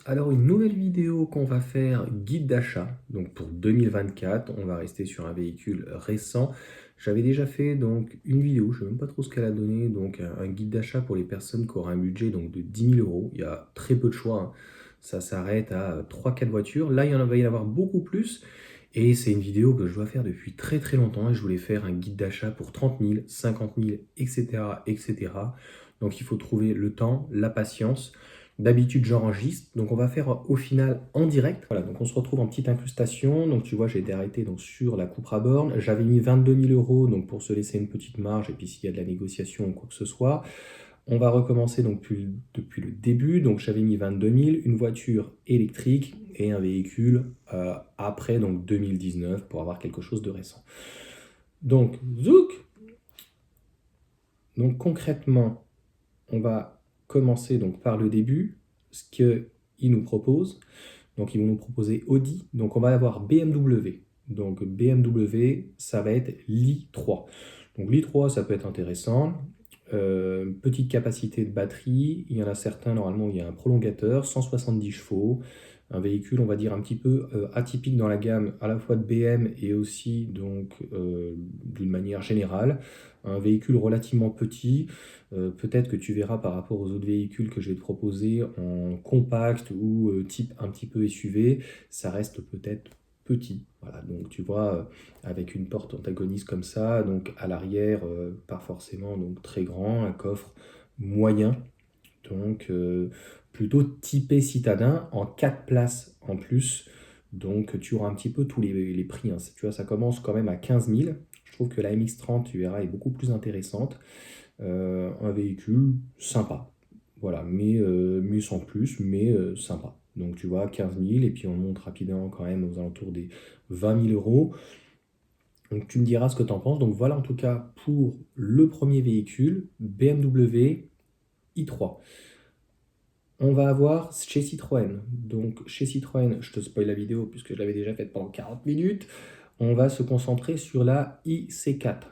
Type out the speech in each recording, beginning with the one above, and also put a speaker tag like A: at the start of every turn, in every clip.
A: Alors une nouvelle vidéo qu'on va faire, guide d'achat, donc pour 2024, on va rester sur un véhicule récent. J'avais déjà fait donc une vidéo, je ne sais même pas trop ce qu'elle a donné, donc un guide d'achat pour les personnes qui auraient un budget donc de 10 000 euros. Il y a très peu de choix, hein. Ça s'arrête à 3-4 voitures. Là, il va y en avoir beaucoup plus. Et c'est une vidéo que je dois faire depuis très très longtemps et je voulais faire un guide d'achat pour 30 000, 50 000, etc., etc. Donc il faut trouver le temps, la patience. D'habitude, j'enregistre, donc on va faire au final en direct. Voilà, donc on se retrouve en petite incrustation. Donc tu vois, j'ai été arrêté donc, sur la Cupra Born. J'avais mis 22 000 euros donc pour se laisser une petite marge et puis s'il y a de la négociation ou quoi que ce soit. On va recommencer donc depuis le début. Donc j'avais mis 22 000, une voiture électrique et un véhicule après donc 2019 pour avoir quelque chose de récent. Donc zouk. Donc concrètement, on va commencer donc par le début, ce qu'ils nous proposent. Donc ils vont nous proposer Audi, donc on va avoir BMW. Donc BMW, ça va être l'i3. Donc l'i3, ça peut être intéressant. Petite capacité de batterie, il y en a certains, normalement, il y a un prolongateur, 170 chevaux, un véhicule, on va dire, un petit peu atypique dans la gamme à la fois de BM et aussi donc d'une manière générale. Un véhicule relativement petit, peut-être que tu verras par rapport aux autres véhicules que je vais te proposer en compact ou type un petit peu SUV, ça reste peut-être petit. Voilà, donc tu vois, avec une porte antagoniste comme ça, donc à l'arrière, pas forcément donc très grand, un coffre moyen, donc plutôt typé citadin en 4 places en plus. Donc tu auras un petit peu tous les prix, hein. Tu vois, ça commence quand même à 15 000. Je trouve que la MX-30, tu verras, est beaucoup plus intéressante. Un véhicule sympa. Voilà, mais sans plus, mais sympa. Donc tu vois, 15 000, et puis on monte rapidement quand même aux alentours des 20 000 euros. Donc tu me diras ce que tu en penses. Donc voilà en tout cas pour le premier véhicule, BMW i3. On va avoir chez Citroën. Donc chez Citroën, je te spoil la vidéo puisque je l'avais déjà faite pendant 40 minutes. On va se concentrer sur la IC4.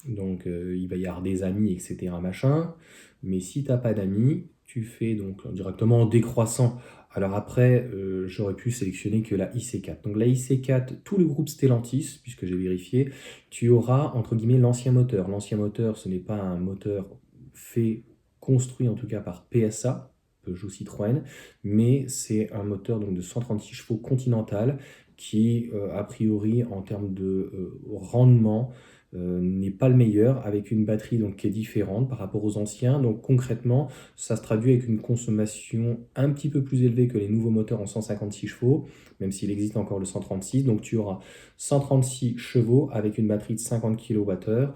A: Donc il va y avoir des amis, etc. machin. Mais si tu n'as pas d'amis, tu fais donc directement en décroissant. Alors après, j'aurais pu sélectionner que la IC4. Donc la IC4, tout le groupe Stellantis, puisque j'ai vérifié, tu auras entre guillemets l'ancien moteur. L'ancien moteur, ce n'est pas un moteur fait, construit en tout cas par PSA, Peugeot Citroën, mais c'est un moteur donc, de 136 chevaux Continental qui, a priori, en termes de rendement, n'est pas le meilleur, avec une batterie donc, qui est différente par rapport aux anciens. Donc concrètement, ça se traduit avec une consommation un petit peu plus élevée que les nouveaux moteurs en 156 chevaux, même s'il existe encore le 136. Donc tu auras 136 chevaux avec une batterie de 50 kWh.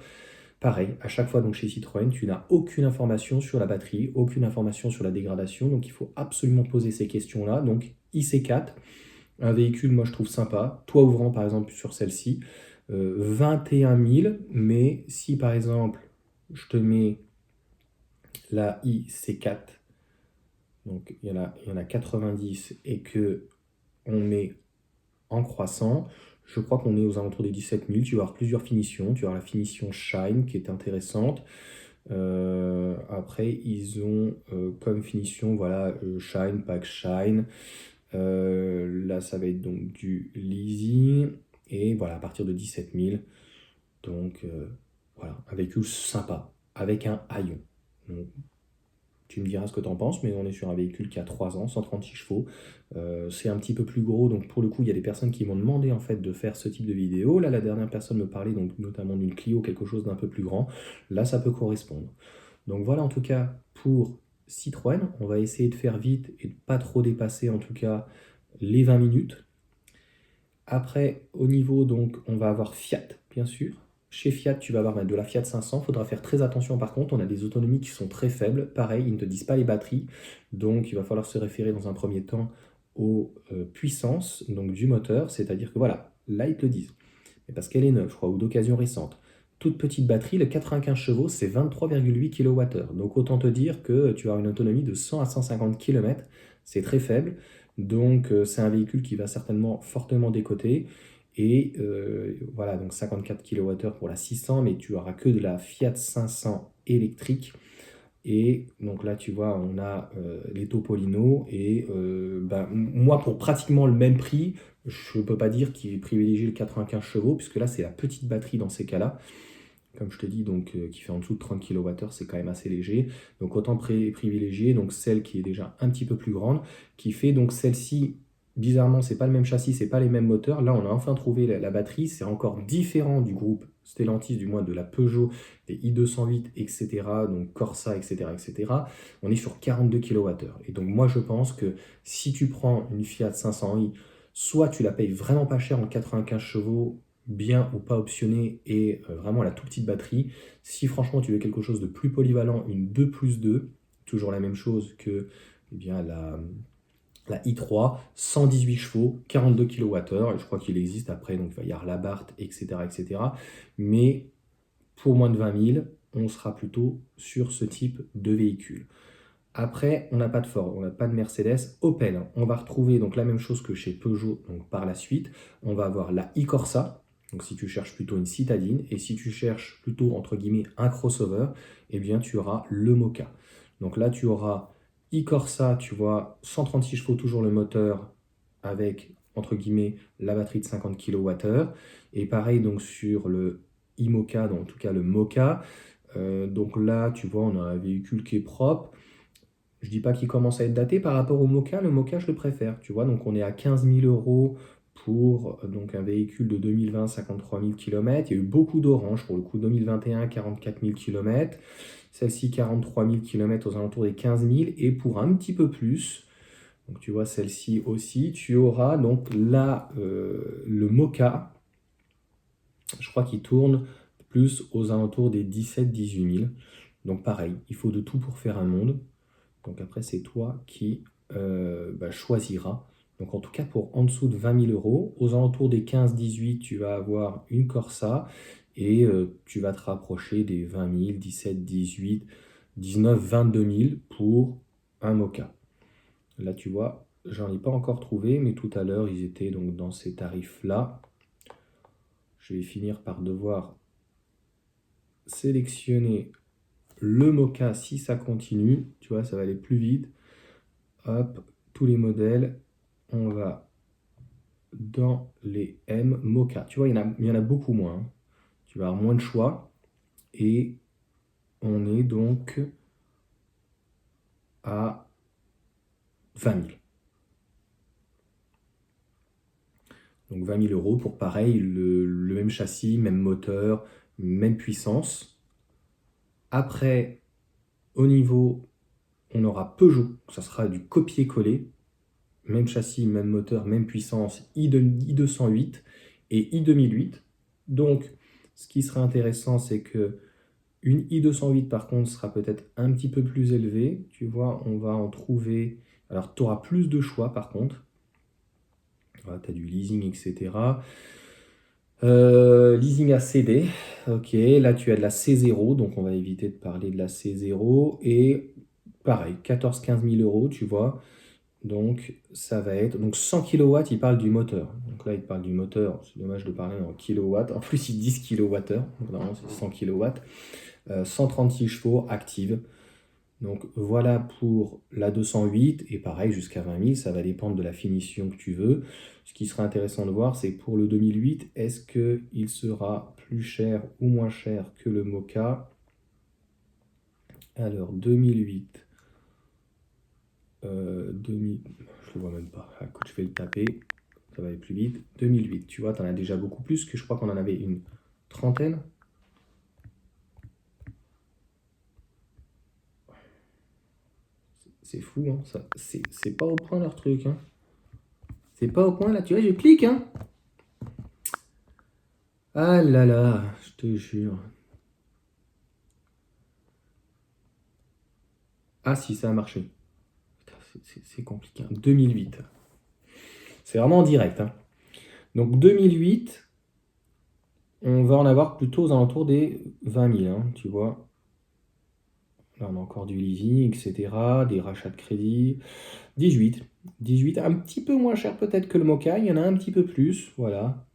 A: Pareil, à chaque fois donc chez Citroën, tu n'as aucune information sur la batterie, aucune information sur la dégradation, donc il faut absolument poser ces questions-là. Donc IC4, un véhicule, moi je trouve sympa, toit ouvrant par exemple sur celle-ci, 21 000, mais si par exemple je te mets la IC4, donc il y en a 90 et que on met en croissant, je crois qu'on est aux alentours des 17 000. Tu vas avoir plusieurs finitions. Tu vas avoir la finition Shine qui est intéressante. Après, ils ont comme finition, voilà, Shine, Pack Shine. Là, ça va être donc du leasing. Et voilà, à partir de 17 000. Donc, voilà, un véhicule sympa, avec un haillon. Donc, tu me diras ce que tu en penses, mais on est sur un véhicule qui a 3 ans, 136 chevaux. C'est un petit peu plus gros, donc pour le coup, il y a des personnes qui m'ont demandé en fait de faire ce type de vidéo. Là, la dernière personne me parlait donc notamment d'une Clio, quelque chose d'un peu plus grand. Là, ça peut correspondre. Donc voilà en tout cas pour Citroën. On va essayer de faire vite et de pas trop dépasser en tout cas les 20 minutes. Après, au niveau, donc, on va avoir Fiat, bien sûr. Chez Fiat, tu vas avoir de la Fiat 500. Il faudra faire très attention par contre. On a des autonomies qui sont très faibles. Pareil, ils ne te disent pas les batteries. Donc, il va falloir se référer dans un premier temps aux puissances donc, du moteur. C'est-à-dire que voilà, là, ils te le disent. Mais parce qu'elle est neuve, je crois, ou d'occasion récente. Toute petite batterie, le 95 chevaux, c'est 23,8 kWh. Donc, autant te dire que tu as une autonomie de 100 à 150 km. C'est très faible. Donc, c'est un véhicule qui va certainement fortement décoter. Et voilà, donc 54 kWh pour la 600, mais tu auras que de la Fiat 500 électrique. Et donc là, tu vois, on a les Topolino. Et moi, pour pratiquement le même prix, je ne peux pas dire qu'il privilégie le 95 chevaux, puisque là, c'est la petite batterie dans ces cas-là. Comme je te dis, donc, qui fait en dessous de 30 kWh, c'est quand même assez léger. Donc autant privilégier donc, celle qui est déjà un petit peu plus grande, qui fait donc celle-ci, bizarrement, c'est pas le même châssis, c'est pas les mêmes moteurs. Là, on a enfin trouvé la batterie, c'est encore différent du groupe Stellantis, du moins de la Peugeot, des i208, etc., donc Corsa, etc., etc. On est sur 42 kWh. Et donc moi, je pense que si tu prends une Fiat 500i, soit tu la payes vraiment pas cher en 95 chevaux, bien ou pas optionné, et vraiment la toute petite batterie. Si franchement tu veux quelque chose de plus polyvalent, une 2+2, toujours la même chose que bien, la i3, 118 chevaux, 42 kWh, et je crois qu'il existe après, donc il va y avoir l'Abarth, etc., etc. Mais pour moins de 20 000, on sera plutôt sur ce type de véhicule. Après, on n'a pas de Ford, on n'a pas de Mercedes. Opel, on va retrouver donc la même chose que chez Peugeot donc par la suite. On va avoir la e-Corsa, donc si tu cherches plutôt une citadine, et si tu cherches plutôt entre guillemets un crossover, eh bien tu auras le Moka. Donc là tu auras e-Corsa, tu vois, 136 chevaux toujours le moteur avec entre guillemets la batterie de 50 kWh. Et pareil donc sur le e-Moka, donc en tout cas le Moka. Donc là tu vois on a un véhicule qui est propre. Je dis pas qu'il commence à être daté par rapport au Moka. Le Moka, je le préfère, tu vois. Donc, on est à 15 000 euros pour donc, un véhicule de 2020, 53 000 km. Il y a eu beaucoup d'orange pour le coup, 2021, 44 000 km. Celle-ci, 43 000 km aux alentours des 15 000. Et pour un petit peu plus, donc tu vois, celle-ci aussi, tu auras donc là le Moka. Je crois qu'il tourne plus aux alentours des 17-18 000. Donc, pareil, il faut de tout pour faire un monde. Donc après, c'est toi qui choisiras. Donc en tout cas, pour en dessous de 20 000 euros, aux alentours des 15-18, tu vas avoir une Corsa et tu vas te rapprocher des 20 000, 17, 18, 19, 22 000 pour un Moka. Là, tu vois, j'en ai pas encore trouvé, mais tout à l'heure, ils étaient donc dans ces tarifs-là. Je vais finir par devoir sélectionner le Moka si ça continue. Tu vois, ça va aller plus vite. Hop, tous les modèles, on va dans les M Moka. Tu vois, il y en a beaucoup moins, hein. Tu vas avoir moins de choix. Et on est donc à 20 000. Donc 20 000 euros pour pareil, le même châssis, même moteur, même puissance. Après, au niveau, on aura Peugeot. Ça sera du copier-coller. Même châssis, même moteur, même puissance, i208 et i2008. Donc, ce qui sera intéressant, c'est que une i208, par contre, sera peut-être un petit peu plus élevée. Tu vois, on va en trouver... Alors, tu auras plus de choix, par contre. Voilà, tu as du leasing, etc. Leasing à CD. Ok, là, tu as de la C0, donc on va éviter de parler de la C0. Et pareil, 14-15 000 euros, tu vois. Donc, ça va être... Donc, 100 kW, il parle du moteur. Donc là, il parle du moteur. C'est dommage de parler en kilowatts. En plus, ils disent kWh. Donc, normalement, c'est 100 kW. 136 chevaux active. Donc, voilà pour la 208. Et pareil, jusqu'à 20 000, ça va dépendre de la finition que tu veux. Ce qui sera intéressant de voir, c'est pour le 2008, est-ce qu'il sera plus cher ou moins cher que le Moka? Alors, 2008... 2000, je le vois même pas. Ah, écoute, je vais le taper, ça va aller plus vite. 2008, tu vois, tu en as déjà beaucoup plus, que je crois qu'on en avait une trentaine. C'est fou, hein, ça. C'est pas au point leur truc, hein. C'est pas au point là, tu vois, je clique, hein. Ah là là, je te jure. Ah si, ça a marché. C'est compliqué, hein. 2008. C'est vraiment en direct, hein. Donc 2008, on va en avoir plutôt aux alentours des 20 000, hein, tu vois. Là, on a encore du leasing, etc., des rachats de crédit. 18. 18, un petit peu moins cher peut-être que le Moka, il y en a un petit peu plus, voilà.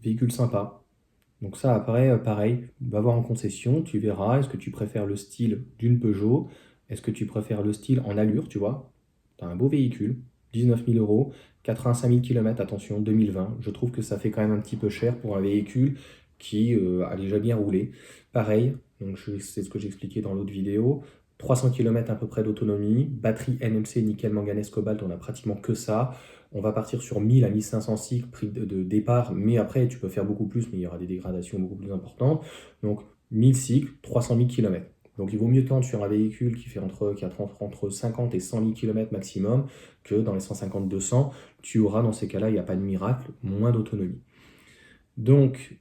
A: Véhicule sympa. Donc ça, après, pareil, va voir en concession, tu verras, est-ce que tu préfères le style d'une Peugeot, est-ce que tu préfères le style en allure, tu vois, tu as un beau véhicule, 19 000 euros, 85 000 km, attention, 2020, je trouve que ça fait quand même un petit peu cher pour un véhicule qui a déjà bien roulé. Pareil, donc c'est ce que j'expliquais dans l'autre vidéo, 300 km à peu près d'autonomie, batterie NMC nickel manganèse cobalt, on a pratiquement que ça. On va partir sur 1000 à 1500 cycles prix de départ, mais après tu peux faire beaucoup plus, mais il y aura des dégradations beaucoup plus importantes. Donc 1000 cycles, 300 000 km. Donc il vaut mieux tendre sur un véhicule qui a entre 50 et 100 000 km maximum que dans les 150-200. Tu auras dans ces cas-là, il n'y a pas de miracle, moins d'autonomie. Donc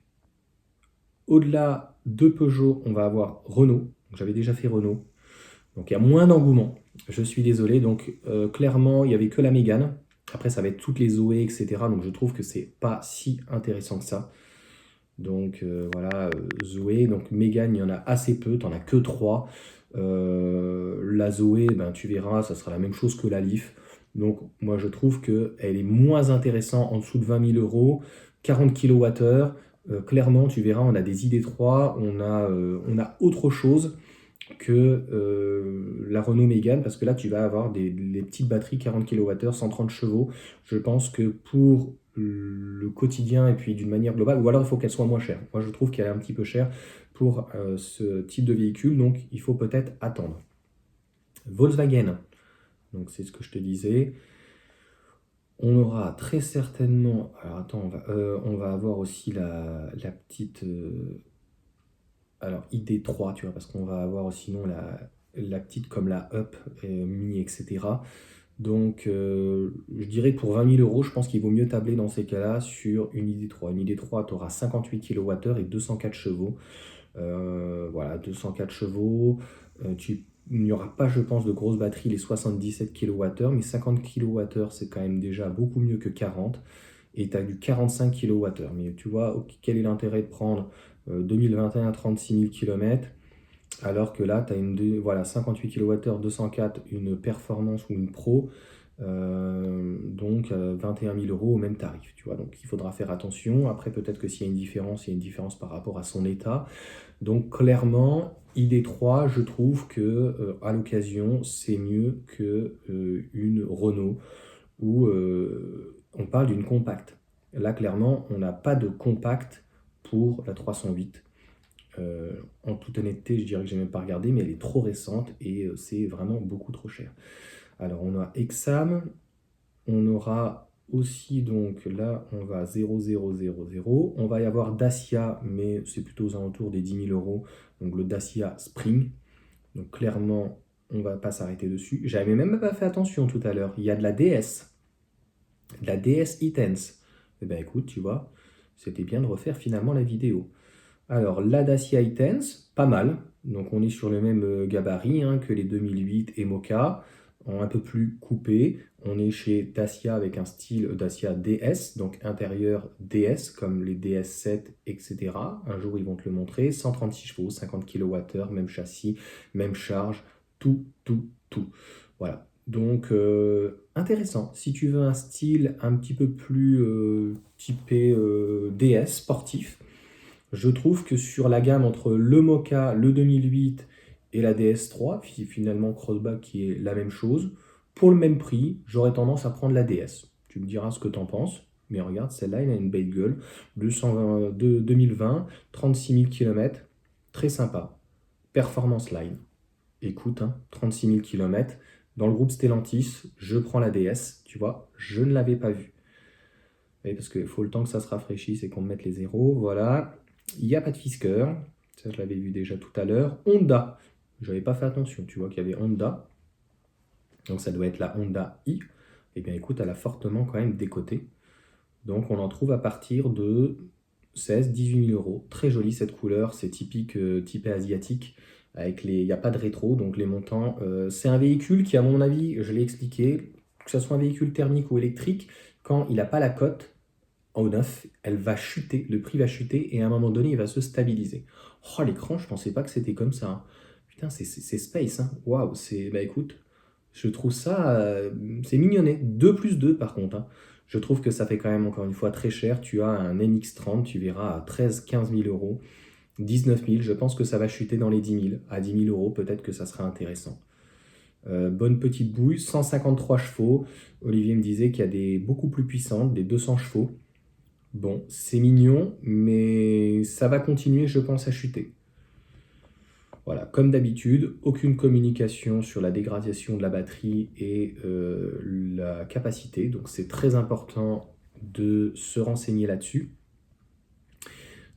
A: au-delà de Peugeot, on va avoir Renault. J'avais déjà fait Renault. Donc il y a moins d'engouement. Je suis désolé. Donc clairement, il n'y avait que la Mégane. Après, ça va être toutes les Zoé, etc. Donc je trouve que c'est pas si intéressant que ça. Donc voilà, Zoé. Donc Mégane, il y en a assez peu. Tu n'en as que 3. La Zoé, ben, tu verras, ça sera la même chose que la Leaf. Donc moi, je trouve qu'elle est moins intéressante en dessous de 20 000 euros. 40 kWh. Clairement, tu verras, on a des ID3. On a autre chose que la Renault Mégane, parce que là, tu vas avoir les petites batteries 40 kWh, 130 chevaux. Je pense que pour le quotidien et puis d'une manière globale, ou alors il faut qu'elle soit moins chère. Moi, je trouve qu'elle est un petit peu chère pour ce type de véhicule, donc il faut peut-être attendre. Volkswagen, donc c'est ce que je te disais. On aura très certainement... Alors attends, on va avoir aussi la petite... alors ID3, tu vois, parce qu'on va avoir sinon la petite comme la Up, Mini, etc. Donc je dirais pour 20 000 euros, je pense qu'il vaut mieux tabler dans ces cas-là sur une ID3. Une ID3, tu auras 58 kWh et 204 chevaux. Voilà, 204 chevaux. Il n'y aura pas, je pense, de grosse batterie, les 77 kWh, mais 50 kWh, c'est quand même déjà beaucoup mieux que 40. Et tu as du 45 kWh. Mais tu vois, quel est l'intérêt de prendre 2021 à 36 000 km, alors que là, tu as voilà, 58 kWh, 204, une performance ou une pro, donc 21 000 euros au même tarif. Tu vois, donc il faudra faire attention. Après, peut-être que s'il y a une différence, il y a une différence par rapport à son état. Donc clairement, ID3, je trouve que à l'occasion, c'est mieux que une Renault où on parle d'une compacte. Là, clairement, on n'a pas de compacte pour la 308. En toute honnêteté, je dirais que je n'ai même pas regardé, mais elle est trop récente et c'est vraiment beaucoup trop cher. Alors, on a Exam, on aura aussi, donc là, on va 0,000. On va y avoir Dacia, mais c'est plutôt aux alentours des 10 000 euros. Donc, le Dacia Spring. Donc, clairement, on ne va pas s'arrêter dessus. J'avais même pas fait attention tout à l'heure. Il y a de la DS. De la DS e-Tense. Eh bien, écoute, tu vois, c'était bien de refaire finalement la vidéo. Alors, la Dacia e-Tense, pas mal. Donc, on est sur le même gabarit que les 2008 et Mocha, en un peu plus coupé. On est chez Dacia avec un style Dacia DS, donc intérieur DS, comme les DS7, etc. Un jour, ils vont te le montrer. 136 chevaux, 50 kWh, même châssis, même charge, tout, tout, tout. Voilà. Donc, intéressant. Si tu veux un style un petit peu plus typé DS, sportif, je trouve que sur la gamme entre le Mocha, le 2008 et la DS3, finalement Crossback qui est la même chose, pour le même prix, j'aurais tendance à prendre la DS. Tu me diras ce que tu en penses, mais regarde, celle-là, elle a une belle gueule. 2020, 36 000 km, très sympa. Performance Line. Écoute, 36 000 km. Dans le groupe Stellantis, je prends la DS, tu vois, je ne l'avais pas vue. Oui, parce qu'il faut le temps que ça se rafraîchisse et qu'on mette les zéros, voilà. Il n'y a pas de Fisker, ça je l'avais vu déjà tout à l'heure. Honda, je n'avais pas fait attention, tu vois qu'il y avait Honda. Donc ça doit être la Honda i. Eh bien écoute, elle a fortement quand même décoté. Donc on en trouve à partir de 16-18 000 euros. Très jolie cette couleur, c'est typique typé asiatique. Il n'y a pas de rétro, donc les montants. C'est un véhicule qui, à mon avis, je l'ai expliqué, que ce soit un véhicule thermique ou électrique, quand il n'a pas la cote, au neuf, elle va chuter, le prix va chuter et à un moment donné, il va se stabiliser. Oh, l'écran, je pensais pas que c'était comme ça. Putain, c'est space, Waouh, bah écoute, je trouve ça, c'est mignonnet. 2 plus 2 par contre, Je trouve que ça fait quand même, encore une fois, très cher. Tu as un MX-30, tu verras à 13-15 000 euros, 19 000. Je pense que ça va chuter dans les 10 000. À 10 000 euros, peut-être que ça sera intéressant. Bonne petite bouille, 153 chevaux. Olivier me disait qu'il y a des beaucoup plus puissantes, des 200 chevaux. Bon, c'est mignon, mais ça va continuer, je pense, à chuter. Voilà, comme d'habitude, aucune communication sur la dégradation de la batterie et la capacité. Donc c'est très important de se renseigner là-dessus.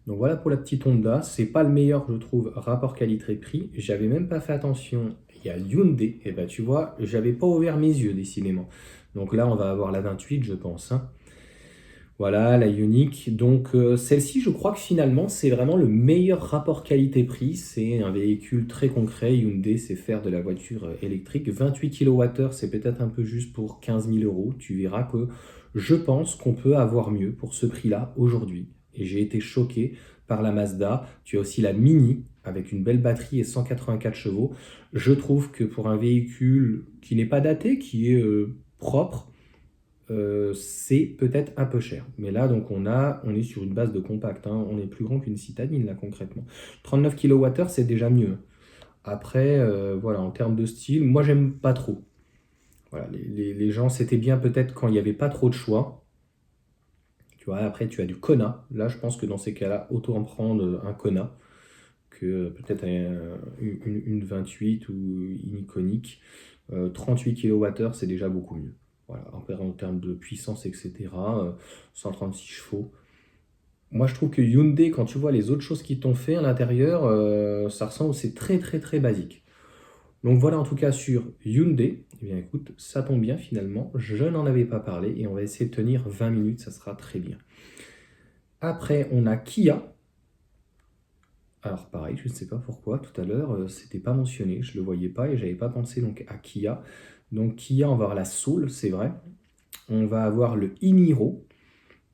A: Donc voilà pour la petite Honda. C'est pas le meilleur, je trouve, rapport qualité-prix. J'avais même pas fait attention. Il y a Hyundai. Et ben tu vois, j'avais pas ouvert mes yeux décidément. Donc là, on va avoir la 28, je pense, hein. Voilà, la Ioniq. Donc celle-ci, je crois que finalement, c'est vraiment le meilleur rapport qualité-prix. C'est un véhicule très concret. Hyundai, c'est faire de la voiture électrique. 28 kWh, c'est peut-être un peu juste pour 15 000 euros. Tu verras que je pense qu'on peut avoir mieux pour ce prix-là aujourd'hui. Et j'ai été choqué par la Mazda. Tu as aussi la Mini avec une belle batterie et 184 chevaux. Je trouve que pour un véhicule qui n'est pas daté, qui est propre, c'est peut-être un peu cher. Mais là, donc, on est sur une base de compact, hein. On est plus grand qu'une citadine, là, concrètement. 39 kWh, c'est déjà mieux. Après, voilà, en termes de style, moi, j'aime pas trop. Voilà, les gens, c'était bien peut-être quand il n'y avait pas trop de choix. Tu vois, après, tu as du Kona. Là, je pense que dans ces cas-là, autant en prendre un Kona que peut-être une 28 ou une Iconic. 38 kWh, c'est déjà beaucoup mieux. Voilà, en termes de puissance, etc. 136 chevaux. Moi, je trouve que Hyundai, quand tu vois les autres choses qu'ils t'ont fait à l'intérieur, ça ressemble, c'est très très très basique. Donc voilà en tout cas sur Hyundai. Eh bien écoute, ça tombe bien finalement, je n'en avais pas parlé et on va essayer de tenir 20 minutes, ça sera très bien. Après, on a Kia. Alors pareil, je ne sais pas pourquoi, tout à l'heure, c'était pas mentionné, je ne le voyais pas et j'avais pas pensé donc à Kia. Donc Kia, on va avoir la Soul, c'est vrai. On va avoir le e-Niro.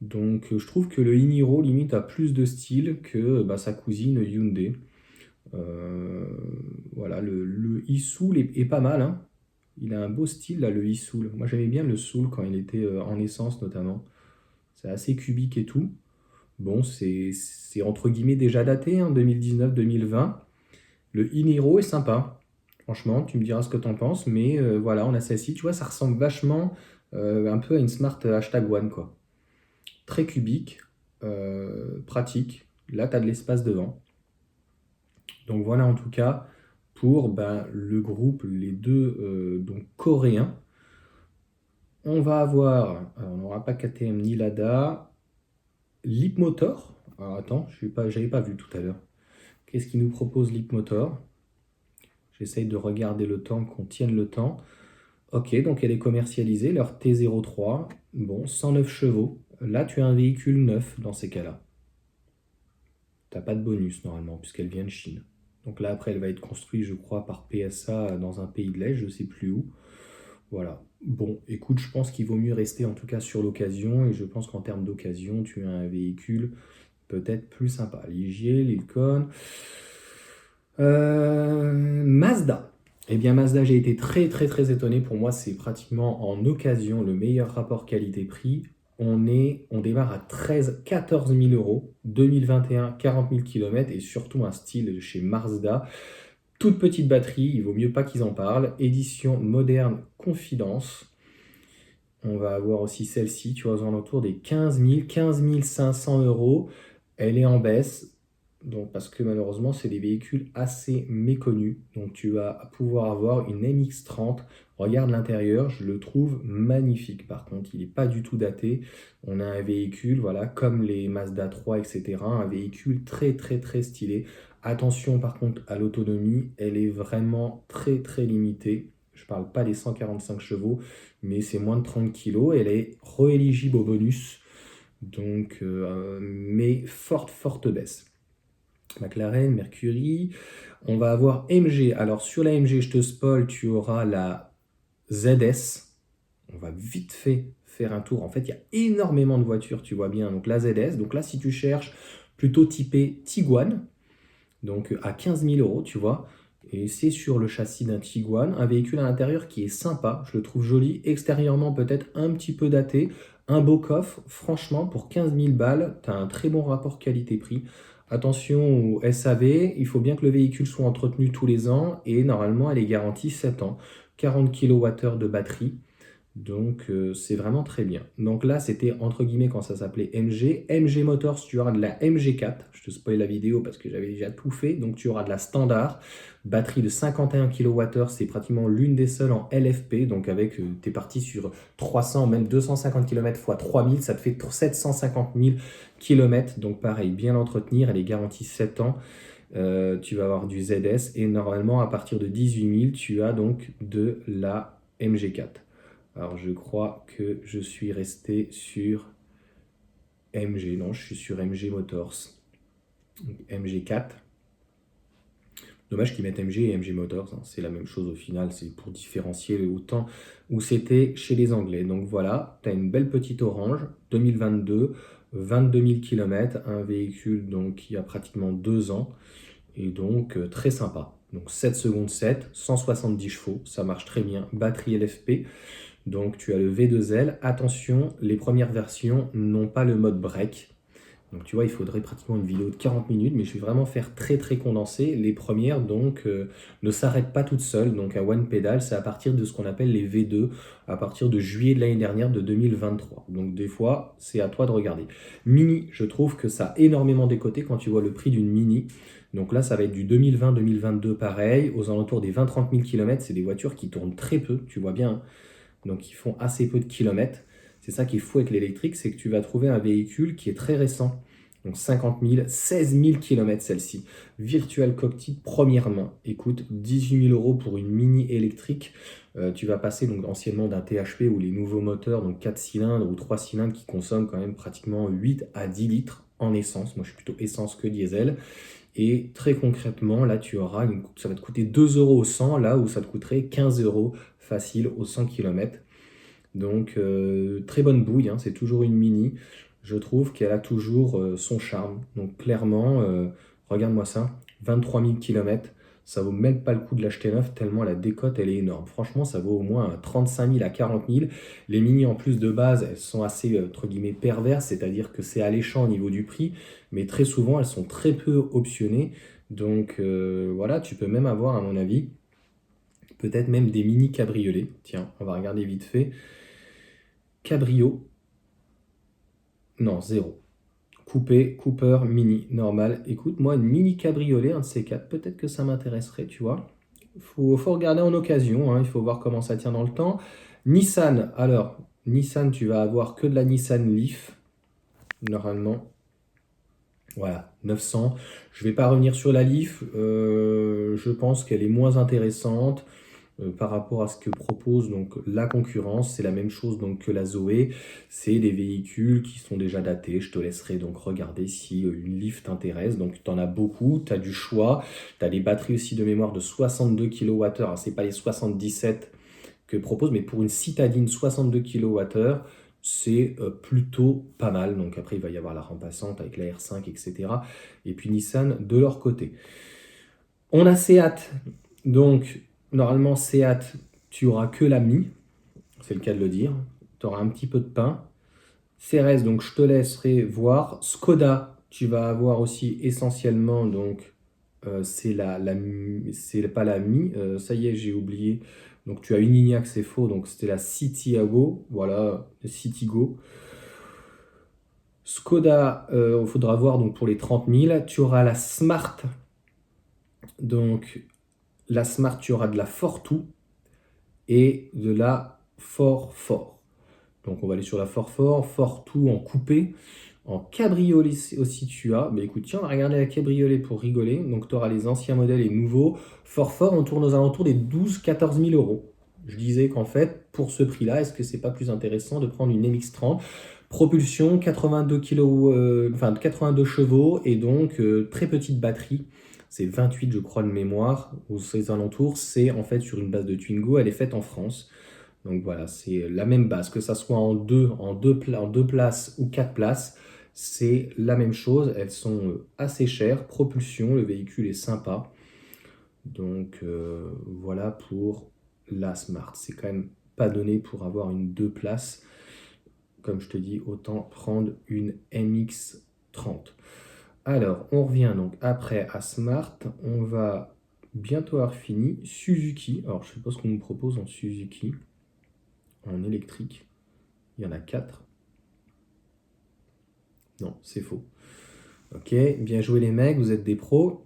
A: Donc je trouve que le e-Niro limite a plus de style que sa cousine Hyundai. Voilà, le e-Soul est pas mal, hein. Il a un beau style là, le e-Soul. Moi j'aimais bien le Soul quand il était en essence notamment. C'est assez cubique et tout. Bon, c'est entre guillemets déjà daté, hein, 2019-2020. Le e-Niro est sympa. Franchement, tu me diras ce que t'en penses, mais voilà, on a celle-ci. Tu vois, ça ressemble vachement un peu à une Smart #1, quoi. Très cubique, pratique. Là, tu as de l'espace devant. Donc voilà en tout cas pour le groupe, les deux donc coréens. On va avoir, alors, on n'aura pas KTM ni Lada, Leapmotor. Alors attends, j'avais pas vu tout à l'heure. Qu'est-ce qu'il nous propose Leapmotor? J'essaye de regarder le temps, qu'on tienne le temps. Ok, donc elle est commercialisée, leur T03. Bon, 109 chevaux. Là, tu as un véhicule neuf dans ces cas-là. Tu n'as pas de bonus normalement, puisqu'elle vient de Chine. Donc là, après, elle va être construite, je crois, par PSA dans un pays de l'Est, je ne sais plus où. Voilà. Bon, écoute, je pense qu'il vaut mieux rester en tout cas sur l'occasion, et je pense qu'en termes d'occasion, tu as un véhicule peut-être plus sympa. Ligier, Lilcon. Mazda. Eh bien, Mazda, j'ai été très très très étonné. Pour moi, c'est pratiquement en occasion le meilleur rapport qualité-prix. On démarre à 14 000 euros, 2021, 40 000 km et surtout un style chez Mazda. Toute petite batterie, il vaut mieux pas qu'ils en parlent. Édition moderne Confidence. On va avoir aussi celle-ci, tu vois, aux alentours des 15 500 euros. Elle est en baisse. Donc, parce que malheureusement, c'est des véhicules assez méconnus. Donc, tu vas pouvoir avoir une MX-30. Regarde l'intérieur, je le trouve magnifique. Par contre, il n'est pas du tout daté. On a un véhicule, voilà, comme les Mazda 3, etc. Un véhicule très, très, très stylé. Attention, par contre, à l'autonomie. Elle est vraiment très, très limitée. Je ne parle pas des 145 chevaux, mais c'est moins de 30 kg. Elle est rééligible au bonus. Donc, mais forte baisse. McLaren, Mercury. On va avoir MG. Alors sur la MG, je te spoil, tu auras la ZS. On va vite fait faire un tour. En fait, il y a énormément de voitures, tu vois bien. Donc la ZS. Donc là, si tu cherches plutôt typé Tiguan, donc à 15 000 euros, tu vois. Et c'est sur le châssis d'un Tiguan, un véhicule à l'intérieur qui est sympa. Je le trouve joli. Extérieurement, peut-être un petit peu daté. un beau coffre, franchement, pour 15 000 balles, tu as un très bon rapport qualité-prix. Attention au SAV, il faut bien que le véhicule soit entretenu tous les ans et normalement elle est garantie 7 ans. 40 kWh de batterie. Donc c'est vraiment très bien. Donc là c'était entre guillemets quand ça s'appelait MG. MG Motors, tu auras de la MG4. Je te spoil la vidéo parce que j'avais déjà tout fait. Donc tu auras de la standard. Batterie de 51 kWh, c'est pratiquement l'une des seules en LFP. Donc avec, tu es parti sur 300, même 250 km x 3000, ça te fait 750 000 km. Donc pareil, bien l'entretenir, elle est garantie 7 ans. Tu vas avoir du ZS et normalement à partir de 18 000, tu as donc de la MG4. Alors je crois que je suis resté sur MG, non, je suis sur MG Motors. Donc, MG4. Dommage qu'ils mettent MG et MG Motors, hein. C'est la même chose au final, c'est pour différencier autant où c'était chez les Anglais. Donc voilà, tu as une belle petite orange, 2022, 22 000 km, un véhicule donc, qui a pratiquement 2 ans, et donc très sympa. Donc 7 secondes 7, 170 chevaux, ça marche très bien, batterie LFP. Donc tu as le V2L. Attention, les premières versions n'ont pas le mode break. Donc tu vois, il faudrait pratiquement une vidéo de 40 minutes, mais je vais vraiment faire très très condensé. Les premières donc ne s'arrêtent pas toutes seules. Donc à One Pedal, c'est à partir de ce qu'on appelle les V2, à partir de juillet de l'année dernière, de 2023. Donc des fois, c'est à toi de regarder. Mini, je trouve que ça a énormément décoté quand tu vois le prix d'une Mini. Donc là, ça va être du 2020-2022 pareil, aux alentours des 20-30 000 km. C'est des voitures qui tournent très peu, tu vois bien, hein. Donc ils font assez peu de kilomètres. C'est ça qui est fou avec l'électrique, c'est que tu vas trouver un véhicule qui est très récent. Donc 50 000, 16 000 km celle-ci. Virtual Cockpit première main. Écoute, 18 000 euros pour une mini électrique. Tu vas passer donc anciennement d'un THP ou les nouveaux moteurs, donc 4 cylindres ou 3 cylindres qui consomment quand même pratiquement 8 à 10 litres en essence. Moi je suis plutôt essence que diesel. Et très concrètement, là, ça va te coûter 2 euros au 100, là où ça te coûterait 15 euros facile au 100 km. Donc, très bonne bouille, hein, c'est toujours une mini. Je trouve qu'elle a toujours son charme. Donc, clairement, regarde-moi ça, 23 000 km. Ça vaut même pas le coup de l'acheter neuf, tellement la décote, elle est énorme. Franchement, ça vaut au moins 35 000 à 40 000. Les mini, en plus de base, elles sont assez, entre guillemets, perverses, c'est-à-dire que c'est alléchant au niveau du prix, mais très souvent, elles sont très peu optionnées. Donc, voilà, tu peux même avoir, à mon avis, peut-être même des mini cabriolets. Tiens, on va regarder vite fait. Cabrio, non, zéro. Coupé, Cooper, mini, normal. Écoute, moi, une mini cabriolet, un de ces quatre, peut-être que ça m'intéresserait, tu vois. Faut regarder en occasion, hein, il faut voir comment ça tient dans le temps. Nissan, alors, Nissan, tu vas avoir que de la Nissan Leaf, normalement. Voilà, 900. Je vais pas revenir sur la Leaf, je pense qu'elle est moins intéressante. Par rapport à ce que propose donc la concurrence. C'est la même chose donc que la Zoé. C'est des véhicules qui sont déjà datés. Je te laisserai donc regarder si une Leaf t'intéresse. Donc tu en as beaucoup, tu as du choix. Tu as des batteries aussi de mémoire de 62 kWh. Alors, c'est pas les 77 que propose, mais pour une citadine 62 kWh, c'est plutôt pas mal. Donc après, il va y avoir la rampe passante avec la R5, etc. Et puis Nissan de leur côté. On a Seat. Donc, normalement, Seat, tu auras que la Mi, c'est le cas de le dire. Tu auras un petit peu de pain. Cérès, donc je te laisserai voir. Skoda, tu vas avoir aussi essentiellement, donc c'est c'est pas la Mi, ça y est, j'ai oublié. Donc tu as une Ignac, c'est faux, donc c'était la Citiago, voilà, Citigo. Skoda, il faudra voir donc pour les 30 000. Tu auras la Smart, donc la Smart, tu auras de la Fortwo et de la Fort Fort. Donc on va aller sur la Fort Fort, Fortwo en coupé, en cabriolet aussi tu as. Mais écoute, tiens, on va regarder la cabriolet pour rigoler. Donc tu auras les anciens modèles et nouveaux. Fort Fort, on tourne aux alentours des 12-14 000 euros. Je disais qu'en fait, pour ce prix-là, est-ce que c'est pas plus intéressant de prendre une MX-30 propulsion 82 kg, 82 chevaux et donc très petite batterie. C'est 28, je crois, de mémoire, ou ces alentours. C'est en fait sur une base de Twingo. Elle est faite en France. Donc voilà, c'est la même base, que ça soit en deux places ou 4 places, c'est la même chose. Elles sont assez chères. Propulsion, le véhicule est sympa. Donc voilà pour la Smart. C'est quand même pas donné pour avoir une 2 places. comme je te dis, autant prendre une MX-30. Alors, on revient donc après à Smart. On va bientôt avoir fini. Suzuki. Alors, je ne sais pas ce qu'on nous propose en Suzuki. En électrique. Il y en a 4. Non, c'est faux. Ok, bien joué les mecs, vous êtes des pros.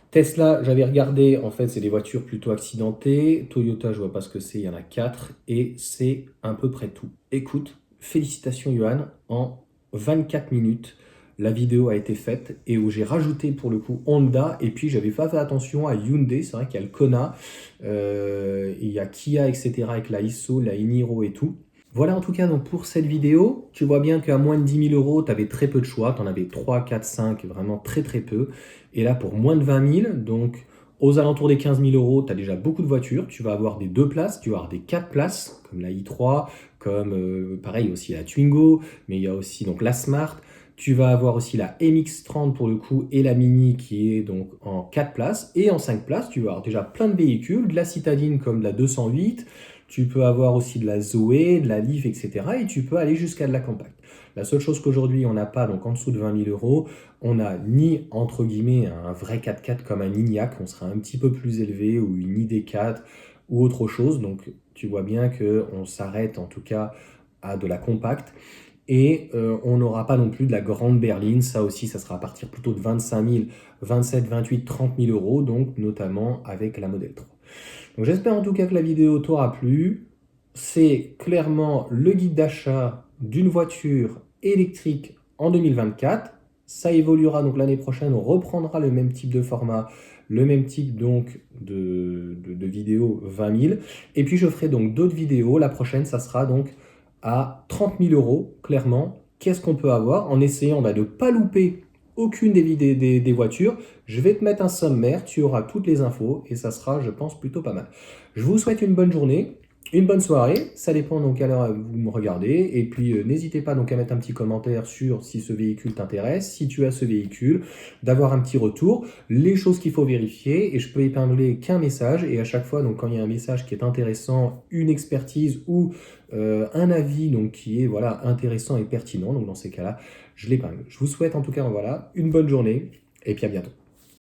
A: Tesla, j'avais regardé, en fait, c'est des voitures plutôt accidentées. Toyota, je vois pas ce que c'est, il y en a 4. Et c'est à peu près tout. Écoute, félicitations Johan, en 24 minutes, la vidéo a été faite et où j'ai rajouté pour le coup Honda. Et puis, j'avais pas fait attention à Hyundai, c'est vrai qu'il y a le Kona, il y a Kia, etc. avec la ISO, la Iniro et tout. Voilà en tout cas donc pour cette vidéo. Tu vois bien qu'à moins de 10 000 euros, tu avais très peu de choix. Tu en avais 3, 4, 5, vraiment très très peu. Et là pour moins de 20 000, donc aux alentours des 15 000 euros, tu as déjà beaucoup de voitures. Tu vas avoir des 2 places, tu vas avoir des 4 places, comme la i3, comme pareil aussi la Twingo, mais il y a aussi donc la Smart. Tu vas avoir aussi la MX-30 pour le coup et la Mini qui est donc en 4 places. Et en 5 places, tu vas avoir déjà plein de véhicules, de la citadine comme de la 208. Tu peux avoir aussi de la Zoé, de la Leaf, etc. Et tu peux aller jusqu'à de la compacte. La seule chose qu'aujourd'hui on n'a pas, donc en dessous de 20 000 euros, on n'a ni entre guillemets un vrai 4x4 comme un Enyaq, on sera un petit peu plus élevé, ou une ID4 ou autre chose. Donc tu vois bien qu'on s'arrête en tout cas à de la compacte. Et on n'aura pas non plus de la grande berline. Ça aussi, ça sera à partir plutôt de 25 000, 27, 28, 30 000 euros, donc notamment avec la Model 3. Donc j'espère en tout cas que la vidéo t'aura plu. C'est clairement le guide d'achat d'une voiture électrique en 2024. Ça évoluera donc l'année prochaine, on reprendra le même type de format, le même type donc de vidéo 20 000. Et puis je ferai donc d'autres vidéos. La prochaine, ça sera donc à 30 000 euros, clairement. Qu'est-ce qu'on peut avoir en essayant de ne pas louper aucune des voitures. Je vais te mettre un sommaire, tu auras toutes les infos et ça sera, je pense, plutôt pas mal. Je vous souhaite une bonne journée, une bonne soirée, ça dépend donc à l'heure où vous me regardez. Et puis n'hésitez pas donc à mettre un petit commentaire sur si ce véhicule t'intéresse, si tu as ce véhicule, d'avoir un petit retour, les choses qu'il faut vérifier. Et je peux épingler qu'un message et à chaque fois, donc quand il y a un message qui est intéressant, une expertise ou un avis donc qui est voilà intéressant et pertinent, donc dans ces cas-là, je l'épingle. Je vous souhaite en tout cas voilà une bonne journée et puis à bientôt.